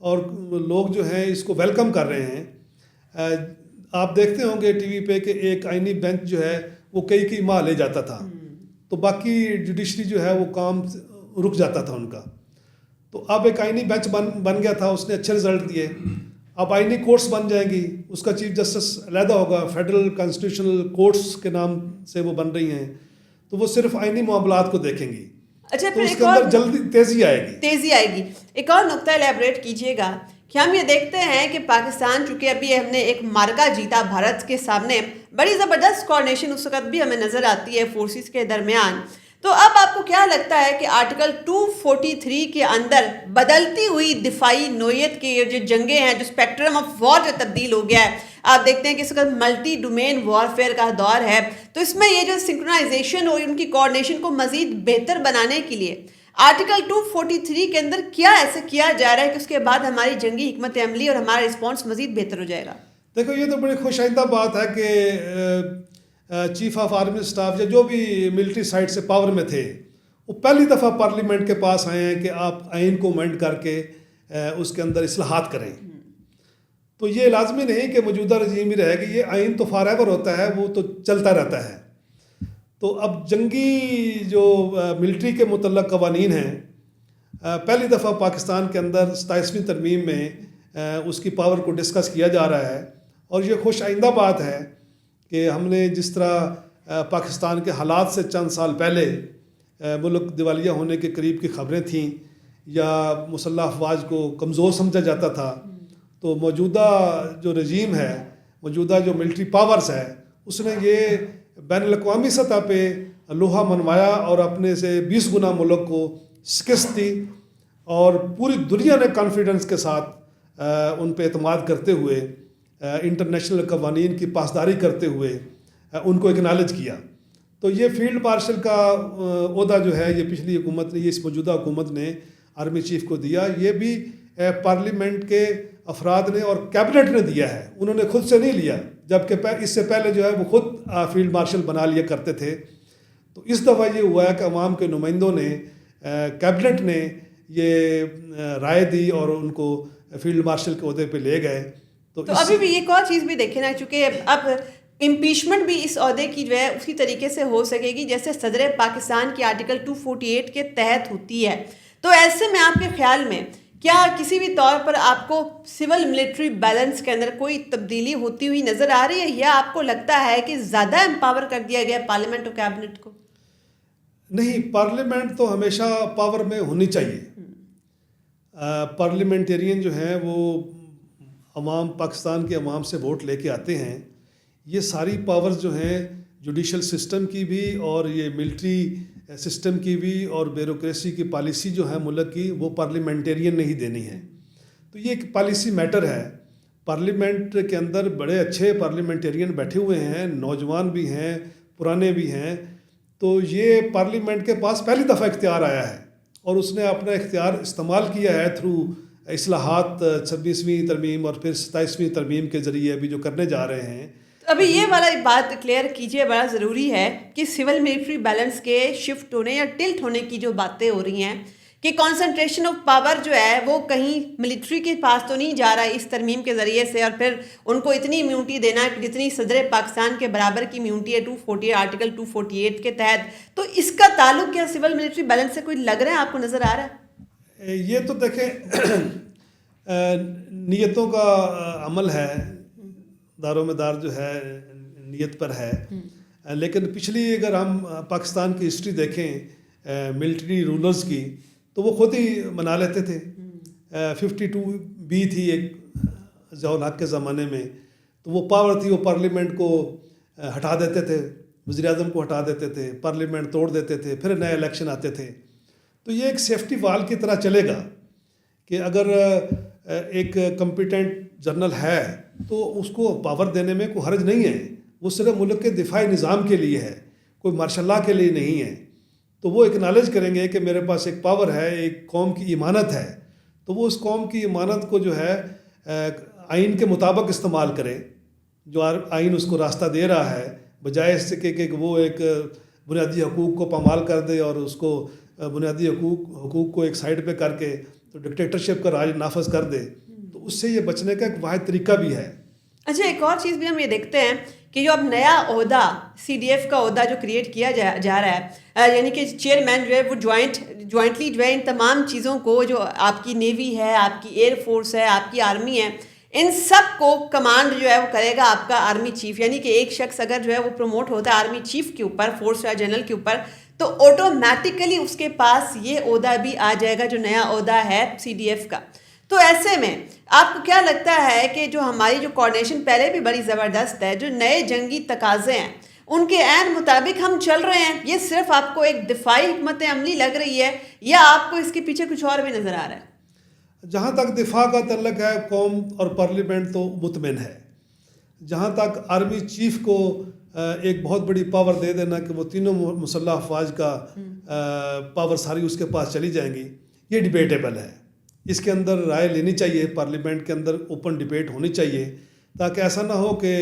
اور لوگ جو ہیں اس کو ویلکم کر رہے ہیں. آپ دیکھتے ہوں گے ٹی وی پہ کہ ایک آئینی بینچ جو ہے وہ کئی ماہ لے جاتا تھا, تو باقی جوڈیشری جو ہے وہ کام رک جاتا تھا ان کا. تو اب ایک آئینی بینچ بن گیا تھا, اس نے اچھے رزلٹ دیے. اب آئینی کورٹس بن جائیں گی, اس کا چیف جسٹس علیحدہ ہوگا, فیڈرل کانسٹیٹیوشنل کورٹس کے نام سے وہ بن رہی ہیں, تو وہ صرف آئینی معاملات کو دیکھیں گی. اچھا, تو پھر اس ایک کے اور اندر جلدی تیزی آئے گی. ایک اور نقطہ الیبریٹ کیجیے گا کہ ہم یہ دیکھتے ہیں کہ پاکستان چونکہ ابھی ہم نے ایک مارکا جیتا بھارت کے سامنے, بڑی زبردست کوارڈینیشن اس وقت بھی ہمیں نظر آتی ہے فورسز کے درمیان. تو اب آپ کو کیا لگتا ہے کہ آرٹیکل 243 کے اندر بدلتی ہوئی دفاعی نوعیت کے جو جنگیں ہیں, جو اسپیکٹرم آف وار جو تبدیل ہو گیا ہے, آپ دیکھتے ہیں کہ اس وقت ملٹی ڈومین وارفیئر کا دور ہے, تو اس میں یہ جو سنکرونائزیشن اور ان کی کوارڈینیشن کو مزید بہتر بنانے کے لیے آرٹیکل 243 کے اندر کیا ایسے کیا جا رہا ہے کہ اس کے بعد ہماری جنگی حکمت عملی اور ہمارا رسپانس مزید بہتر ہو جائے گا؟ دیکھو, یہ تو بڑی خوش آئندہ بات ہے کہ چیف آف آرمی اسٹاف یا جو بھی ملٹری سائڈ سے پاور میں تھے وہ پہلی دفعہ پارلیمنٹ کے پاس آئے ہیں کہ آپ آئین کو امینڈ کر کے اس کے اندر اصلاحات کریں. تو یہ لازمی نہیں کہ موجودہ رجیم ہی رہے گی, یہ آئین تو فار ایور ہوتا ہے, وہ تو چلتا رہتا ہے. تو اب جنگی جو ملٹری کے متعلق قوانین ہیں, پہلی دفعہ پاکستان کے اندر 27ویں ترمیم میں اس کی پاور کو ڈسکس کیا جا رہا ہے, اور یہ خوش آئندہ بات ہے کہ ہم نے جس طرح پاکستان کے حالات سے چند سال پہلے ملک دیوالیہ ہونے کے قریب کی خبریں تھیں یا مسلح افواج کو کمزور سمجھا جاتا تھا, تو موجودہ جو رجیم ہے, موجودہ جو ملٹری پاورز ہے, اس نے یہ بین الاقوامی سطح پہ لوہا منوایا اور اپنے سے 20 گنا ملک کو شکست دی, اور پوری دنیا نے کانفیڈنس کے ساتھ ان پہ اعتماد کرتے ہوئے, انٹرنیشنل قوانین کی پاسداری کرتے ہوئے ان کو اکنالج کیا. تو یہ فیلڈ مارشل کا عہدہ جو ہے یہ پچھلی حکومت نے, یہ اس موجودہ حکومت نے آرمی چیف کو دیا. یہ بھی پارلیمنٹ کے افراد نے اور کیبنٹ نے دیا ہے, انہوں نے خود سے نہیں لیا, جبکہ اس سے پہلے جو ہے وہ خود فیلڈ مارشل بنا لیا کرتے تھے. تو اس دفعہ یہ ہوا ہے کہ عوام کے نمائندوں نے, کیبنٹ نے یہ رائے دی اور ان کو فیلڈ مارشل کے عہدے پہ لے گئے. تو ابھی بھی ایک اور چیز بھی دیکھیں نا, چونکہ اب امپیچمنٹ بھی اس عہدے کی جو ہے اسی طریقے سے ہو سکے گی جیسے صدر پاکستان کی آرٹیکل 248 کے تحت ہوتی ہے. تو ایسے میں آپ کے خیال میں کیا کسی بھی طور پر آپ کو سول ملٹری بیلنس کے اندر کوئی تبدیلی ہوتی ہوئی نظر آ رہی ہے, یا آپ کو لگتا ہے کہ زیادہ امپاور کر دیا گیا پارلیمنٹ اور کیبنٹ کو؟ نہیں, پارلیمنٹ تو ہمیشہ پاور میں ہونی چاہیے. پارلیمنٹیرین جو ہیں وہ عوام, پاکستان کے عوام سے ووٹ لے کے آتے ہیں. یہ ساری پاورز جو ہیں جوڈیشل سسٹم کی بھی اور یہ ملٹری سسٹم کی بھی اور بیوروکریسی کی پالیسی جو ہے ملک کی, وہ پارلیمنٹیرین نے ہی دینی ہے. تو یہ ایک پالیسی میٹر ہے. پارلیمنٹ کے اندر بڑے اچھے پارلیمنٹیرین بیٹھے ہوئے ہیں, نوجوان بھی ہیں, پرانے بھی ہیں. تو یہ پارلیمنٹ کے پاس پہلی دفعہ اختیار آیا ہے اور اس نے اپنا اختیار استعمال کیا ہے تھرو اصلاحات 26ویں ترمیم اور پھر 27ویں ترمیم کے ذریعے ابھی جو کرنے جا رہے ہیں. ابھی یہ والا بات کلیئر کیجئے, بڑا ضروری ہے کہ سول ملٹری بیلنس کے شفٹ ہونے یا ٹلٹ ہونے کی جو باتیں ہو رہی ہیں کہ کانسنٹریشن آف پاور جو ہے وہ کہیں ملٹری کے پاس تو نہیں جا رہا ہے اس ترمیم کے ذریعے سے, اور پھر ان کو اتنی امیونٹی دینا ہے جتنی صدر پاکستان کے برابر کی امیونٹی ہے 240 آرٹیکل 248 کے تحت. تو اس کا تعلق کیا سول ملٹری بیلنس سے کوئی لگ رہا ہے, آپ کو نظر آ رہا ہے؟ یہ تو دیکھیں نیتوں کا عمل ہے, دار و مدار جو ہے نیت پر ہے. لیکن پچھلی اگر ہم پاکستان کی ہسٹری دیکھیں ملٹری رولرز کی, تو وہ خود ہی بنا لیتے تھے. 52B تھی ایک ضیاء الحق کے زمانے میں, تو وہ پاور تھی, وہ پارلیمنٹ کو ہٹا دیتے تھے, وزیر اعظم کو ہٹا دیتے تھے, پارلیمنٹ توڑ دیتے تھے, پھر نئے الیکشن آتے تھے. تو یہ ایک سیفٹی وال کی طرح چلے گا کہ اگر ایک کمپیٹنٹ جنرل ہے تو اس کو پاور دینے میں کوئی حرج نہیں ہے. وہ صرف ملک کے دفاعی نظام کے لیے ہے, کوئی مارشل لا کے لیے نہیں ہے. تو وہ اکنالج کریں گے کہ میرے پاس ایک پاور ہے, ایک قوم کی امانت ہے, تو وہ اس قوم کی امانت کو جو ہے آئین کے مطابق استعمال کرے, جو آئین اس کو راستہ دے رہا ہے, بجائے اس سے کہ وہ ایک بنیادی حقوق کو پامال کر دے اور اس کو بنیادی حقوق کو ایک سائڈ پہ کر کے تو ڈکٹیٹرشپ کا راج نافذ کر دے، تو اس سے یہ بچنے کا ایک واحد طریقہ بھی ہے۔ اچھا، ایک اور چیز بھی ہم یہ دیکھتے ہیں کہ جو اب نیا عہدہ CDF کا عہدہ جو کریٹ کیا جا رہا ہے، یعنی کہ چیئرمین جو ہے وہ جوائنٹلی جو ہے ان تمام چیزوں کو، جو آپ کی نیوی ہے، آپ کی ایئر فورس ہے، آپ کی آرمی ہے، ان سب کو کمانڈ جو ہے وہ کرے گا آپ کا آرمی چیف۔ یعنی کہ ایک شخص اگر جو ہے وہ پروموٹ ہوتا ہے آرمی چیف کے اوپر، فورس جنرل کے اوپر، تو آٹومیٹیکلی اس کے پاس یہ عہدہ بھی آ جائے گا جو نیا عہدہ ہے CDF کا۔ تو ایسے میں آپ کو کیا لگتا ہے کہ جو ہماری جو کوارڈینیشن پہلے بھی بڑی زبردست ہے، جو نئے جنگی تقاضے ہیں ان کے عین مطابق ہم چل رہے ہیں؟ یہ صرف آپ کو ایک دفاعی حکمت عملی لگ رہی ہے یا آپ کو اس کے پیچھے کچھ اور بھی نظر آ رہا ہے؟ جہاں تک دفاع کا تعلق ہے، قوم اور پارلیمنٹ تو مطمئن ہے۔ جہاں تک آرمی چیف کو ایک بہت بڑی پاور دے دینا کہ وہ تینوں مسلح افواج کا پاور ساری اس کے پاس چلی جائیں گی، یہ ڈیبیٹیبل ہے۔ اس کے اندر رائے لینی چاہیے، پارلیمنٹ کے اندر اوپن ڈبیٹ ہونی چاہیے، تاکہ ایسا نہ ہو کہ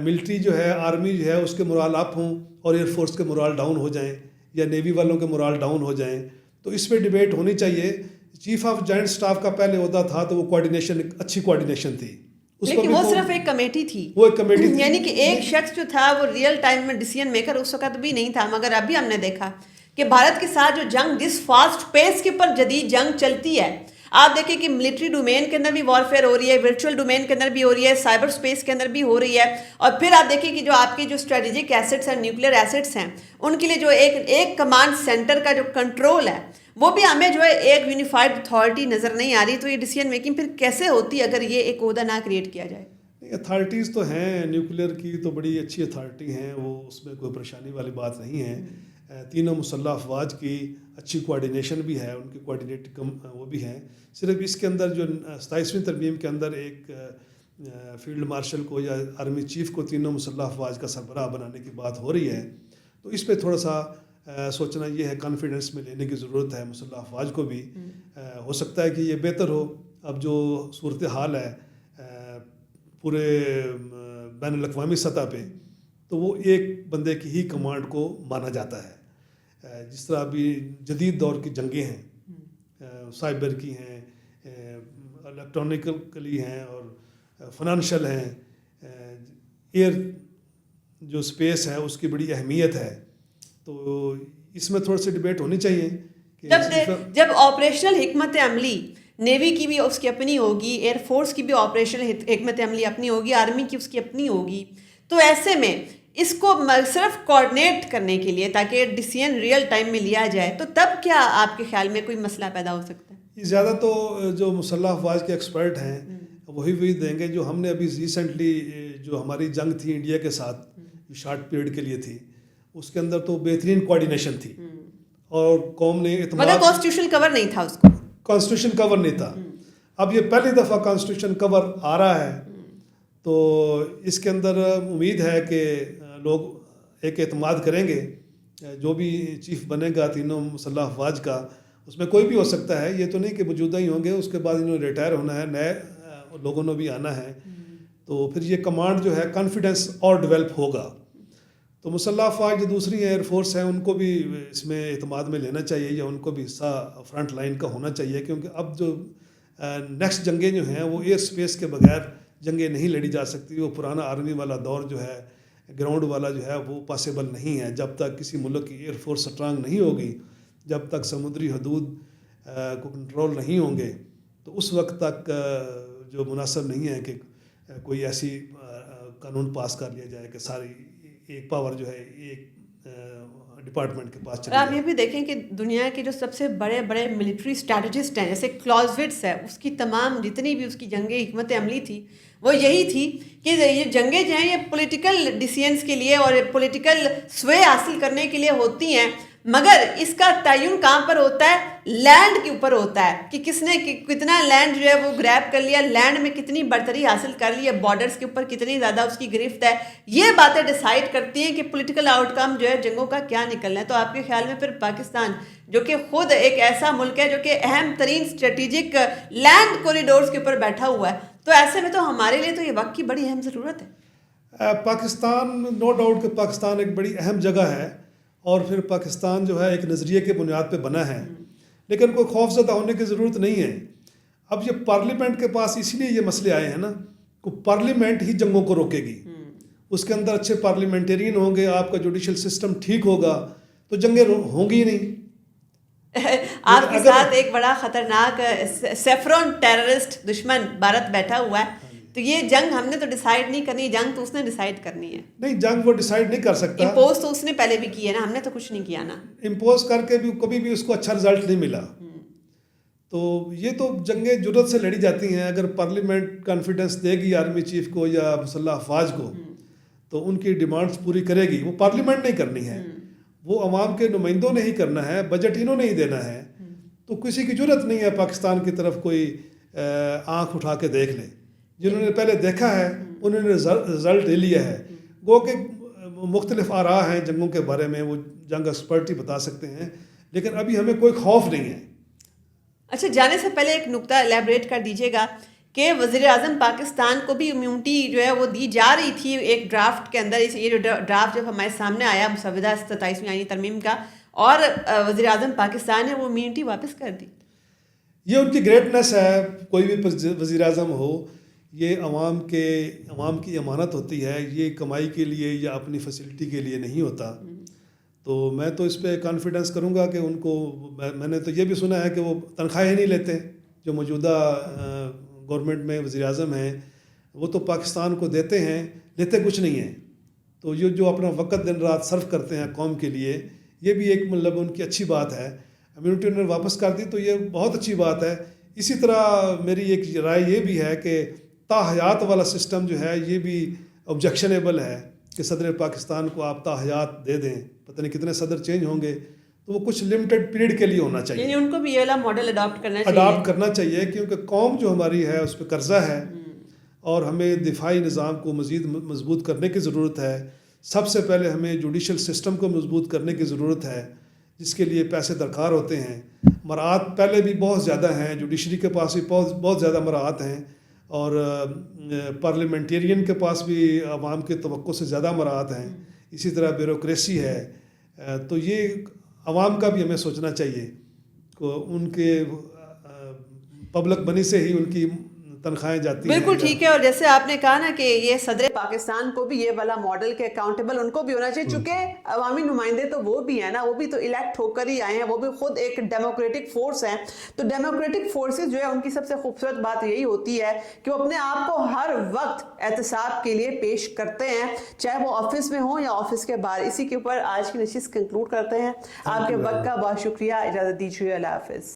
ملٹری جو ہے، آرمی جو ہے، اس کے مورال اپ ہوں اور ایئر فورس کے مورال ڈاؤن ہو جائیں، یا نیوی والوں کے مورال ڈاؤن ہو جائیں۔ تو اس پہ ڈبیٹ ہونی چاہیے۔ چیف آف جوائنٹ اسٹاف کا پہلے عہدہ تھا تو وہ کوارڈینیشن، اچھی کوارڈینیشن تھی، لیکن وہ صرف ایک کمیٹی تھی، وہ ایک کمیٹی تھی، یعنی کہ ایک شخص جو تھا وہ ریئل ٹائم میں ڈیسیژن میکر اس وقت بھی نہیں تھا۔ مگر ابھی ہم نے دیکھا کہ بھارت کے ساتھ جو جنگ جس فاسٹ پیس کے اوپر جدید جنگ چلتی ہے، آپ دیکھیں کہ ملٹری ڈومین کے اندر بھی وارفیئر ہو رہی ہے، ورچوئل ڈومین کے اندر بھی ہو رہی ہے، سائبر اسپیس کے اندر بھی ہو رہی ہے، اور پھر آپ دیکھیں کہ جو آپ کے جو اسٹریٹجک ایسٹس ہیں، نیوکلیر ایسٹس ہیں، ان کے لیے جو ایک کمانڈ سینٹر کا جو کنٹرول ہے، وہ بھی ہمیں جو ہے ایک یونیفائڈ اتھارٹی نظر نہیں آ رہی۔ تو یہ ڈیسیژن میکنگ پھر کیسے ہوتی اگر یہ ایک عہدہ نہ کریٹ کیا جائے؟ اتھارٹیز تو ہیں، نیوکلیر کی تو بڑی اچھی اتھارٹی ہیں، وہ اس میں کوئی پریشانی والی بات نہیں ہے۔ تینوں مسلح افواج کی اچھی کوارڈینیشن بھی ہے، ان کی کوارڈینیٹ وہ بھی ہیں۔ صرف اس کے اندر جو 27ویں ترمیم کے اندر ایک فیلڈ مارشل کو یا آرمی چیف کو تینوں مسلح افواج کا سربراہ بنانے کی بات ہو رہی ہے، تو اس پہ تھوڑا سا سوچنا یہ ہے، کانفیڈنس میں لینے کی ضرورت ہے مسلح افواج کو بھی۔ ہو سکتا ہے کہ یہ بہتر ہو۔ اب جو صورتحال ہے پورے بین الاقوامی سطح پہ، تو وہ ایک بندے کی ہی کمانڈ کو مانا جاتا ہے۔ جس طرح ابھی جدید دور کی جنگیں ہیں، سائبر کی ہیں، الیکٹرانکلی ہیں، اور فنانشل ہیں، ایئر جو سپیس ہے اس کی بڑی اہمیت ہے۔ تو اس میں تھوڑا سی ڈبیٹ ہونی چاہیے کہ جب آپریشنل حکمت عملی نیوی کی بھی اس کی اپنی ہوگی، ایئر فورس کی بھی آپریشنل حکمت عملی اپنی ہوگی، آرمی کی اس کی اپنی ہوگی، تو ایسے میں اس کو صرف کوآرڈینیٹ کرنے کے لیے تاکہ ڈیسیژن ریئل ٹائم میں لیا جائے، تو تب کیا آپ کے خیال میں کوئی مسئلہ پیدا ہو سکتا ہے؟ زیادہ تو جو مسلح افواج کے ایکسپرٹ ہیں وہی دیں گے۔ جو ہم نے ابھی ریسنٹلی جو ہماری جنگ تھی انڈیا کے ساتھ، جو شارٹ پیریڈ کے لیے تھی، اس کے اندر تو بہترین کوارڈینیشن تھی، اور قوم نے اعتماد، مگر کانسٹیٹیوشن کور نہیں تھا، اس کو کانسٹیٹیوشن کور نہیں تھا۔ اب یہ پہلی دفعہ کانسٹیٹیوشن کور آ رہا ہے، تو اس کے اندر امید ہے کہ لوگ ایک اعتماد کریں گے۔ جو بھی چیف بنے گا تینوں مسلح افواج کا، اس میں کوئی بھی ہو سکتا ہے، یہ تو نہیں کہ موجودہ ہی ہوں گے، اس کے بعد انہوں نے ریٹائر ہونا ہے، نئے لوگوں نے بھی آنا ہے، تو پھر یہ کمانڈ جو ہے کانفیڈنس اور ڈیولپ ہوگا۔ تو مسلح افواج جو دوسری ایئر فورس ہیں، ان کو بھی اس میں اعتماد میں لینا چاہیے، یا ان کو بھی حصہ فرنٹ لائن کا ہونا چاہیے، کیونکہ اب جو نیکسٹ جنگیں جو ہیں وہ ایئر سپیس کے بغیر جنگیں نہیں لڑی جا سکتی۔ وہ پرانا آرمی والا دور جو ہے، گراؤنڈ والا جو ہے، وہ پاسبل نہیں ہے۔ جب تک کسی ملک کی ایئر فورس اسٹرانگ نہیں ہوگی، جب تک سمندری حدود کو کنٹرول نہیں ہوں گے، تو اس وقت تک جو مناسب نہیں ہے کہ کوئی ایسی قانون پاس کر لیا جائے کہ ساری ایک پاور جو ہے ایک ڈپارٹمنٹ کے پاس چلی جائے۔ آپ یہ بھی دیکھیں کہ دنیا کے جو سب سے بڑے بڑے ملٹری اسٹریٹجسٹ ہیں، جیسے کلاؤزوٹس ہے، اس کی تمام جتنی بھی اس کی جنگیں حکمت عملی تھی، وہ یہی تھی کہ یہ جنگیں جو ہیں یہ پولیٹیکل ڈیسیژنس کے لیے اور پولیٹیکل سوے حاصل کرنے کے لیے ہوتی ہیں، مگر اس کا تعین کہاں پر ہوتا ہے؟ لینڈ کے اوپر ہوتا ہے کہ کس نے کتنا لینڈ جو ہے وہ گریب کر لیا، لینڈ میں کتنی برتری حاصل کر لی ہے، بارڈرز کے اوپر کتنی زیادہ اس کی گرفت ہے۔ یہ باتیں ڈیسائیڈ کرتی ہیں کہ پولیٹیکل آؤٹ کم جو ہے جنگوں کا کیا نکلنا ہے۔ تو آپ کے خیال میں پھر پاکستان جو کہ خود ایک ایسا ملک ہے جو کہ اہم ترین اسٹریٹجک لینڈ کوریڈورز کے اوپر بیٹھا ہوا ہے، تو ایسے میں تو ہمارے لیے تو یہ وقت کی بڑی اہم ضرورت ہے۔ پاکستان، نو ڈاؤٹ کہ پاکستان ایک بڑی اہم جگہ ہے، اور پھر پاکستان جو ہے ایک نظریے کے بنیاد پہ بنا ہے، لیکن کوئی خوف زدہ ہونے کی ضرورت نہیں ہے. اب یہ پارلیمنٹ کے پاس اسی لیے یہ مسئلے آئے ہیں نا کہ پارلیمنٹ ہی جنگوں کو روکے گی. اس کے اندر اچھے پارلیمنٹرین ہوں گے, آپ کا جوڈیشل سسٹم ٹھیک ہوگا تو جنگیں ہوں گی ہی نہیں. آپ کے ساتھ ایک بڑا خطرناک سیفرون ٹیررسٹ دشمن بھارت بیٹھا ہوا ہے, تو یہ جنگ ہم نے تو ڈیسائیڈ نہیں کرنی, جنگ تو اس نے ڈیسائیڈ کرنی ہے. نہیں, جنگ وہ ڈیسائیڈ نہیں کر سکتا. امپوز تو اس نے پہلے بھی کی ہے نا, ہم نے تو کچھ نہیں کیا نا. امپوز کر کے بھی کبھی بھی اس کو اچھا رزلٹ نہیں ملا. تو یہ تو جنگیں جرأت سے لڑی جاتی ہیں. اگر پارلیمنٹ کانفیڈنس دے گی آرمی چیف کو یا مسلح افواج کو تو ان کی ڈیمانڈز پوری کرے گی. وہ پارلیمنٹ نہیں کرنی ہے, وہ عوام کے نمائندوں نے ہی کرنا ہے, بجٹ انہوں نے ہی دینا ہے. تو کسی کی جرأت نہیں ہے پاکستان کی طرف کوئی آنکھ اٹھا کے دیکھ لے. جنہوں نے پہلے دیکھا ہے انہوں نے رزلٹ لے لیا ہے. گو کہ مختلف آراء ہیں جنگوں کے بارے میں, وہ جنگ ایکسپرٹ ہی بتا سکتے ہیں, لیکن ابھی ہمیں کوئی خوف نہیں ہے. اچھا, جانے سے پہلے ایک نقطہ الیبریٹ کر دیجیے گا کہ وزیر اعظم پاکستان کو بھی امیونٹی جو ہے وہ دی جا رہی تھی ایک ڈرافٹ کے اندر. یہ جو ڈرافٹ جب ہمارے سامنے آیا مسودہ 27ویں آئینی ترمیم کا, اور وزیر اعظم پاکستان نے وہ امیونٹی واپس کر دی. یہ ان کی گریٹنس ہے. کوئی بھی وزیر اعظم ہو, یہ عوام کی امانت ہوتی ہے. یہ کمائی کے لیے یا اپنی فیسلٹی کے لیے نہیں ہوتا. تو میں تو اس پہ کانفیڈنس کروں گا کہ ان کو, میں نے تو یہ بھی سنا ہے کہ وہ تنخواہیں نہیں لیتے. جو موجودہ گورنمنٹ میں وزیر اعظم ہیں وہ تو پاکستان کو دیتے ہیں, لیتے کچھ نہیں ہیں. تو یہ جو اپنا وقت دن رات صرف کرتے ہیں قوم کے لیے, یہ بھی ایک مطلب ان کی اچھی بات ہے. امیونٹی انہوں نے واپس کر دی تو یہ بہت اچھی بات ہے. اسی طرح میری ایک رائے یہ بھی ہے کہ تاحیات والا سسٹم جو ہے یہ بھی آبجیکشنیبل ہے کہ صدر پاکستان کو آپ تاحیات دے دیں. پتہ نہیں کتنے صدر چینج ہوں گے, تو وہ کچھ لمیٹڈ پیریڈ کے لیے ہونا چاہیے. یعنی ان کو بھی یہ والا ماڈل اڈاپٹ کرنا چاہیے کیونکہ قوم جو ہماری ہے اس پہ قرضہ ہے, اور ہمیں دفاعی نظام کو مزید مضبوط کرنے کی ضرورت ہے. سب سے پہلے ہمیں جوڈیشل سسٹم کو مضبوط کرنے کی ضرورت ہے, جس کے لیے پیسے درکار ہوتے ہیں. مراعات پہلے بھی بہت زیادہ ہیں, جوڈیشری کے پاس بھی بہت زیادہ مراعات ہیں, اور پارلیمنٹیرین کے پاس بھی عوام کے توقع سے زیادہ مراعات ہیں. اسی طرح بیوروکریسی ہے. تو یہ عوام کا بھی ہمیں سوچنا چاہیے کہ ان کے پبلک منی سے ہی ان کی تنخواہیں جاتی ہیں. بالکل ٹھیک ہے. اور جیسے آپ نے کہا نا کہ یہ صدر پاکستان کو بھی یہ والا ماڈل کے اکاؤنٹیبل ان کو بھی ہونا چاہیے, چونکہ عوامی نمائندے تو وہ بھی ہیں نا, وہ بھی تو الیکٹ ہو کر ہی آئے ہیں, وہ بھی خود ایک ڈیموکریٹک فورس ہیں. تو ڈیموکریٹک فورسز جو ہے ان کی سب سے خوبصورت بات یہی ہوتی ہے کہ وہ اپنے آپ کو ہر وقت احتساب کے لیے پیش کرتے ہیں, چاہے وہ آفس میں ہوں یا آفس کے باہر. اسی کے اوپر آج کی نشست کنکلوڈ کرتے ہیں. آپ کے وقت کا بہت شکریہ, اجازت دیجیے, اللہ حافظ.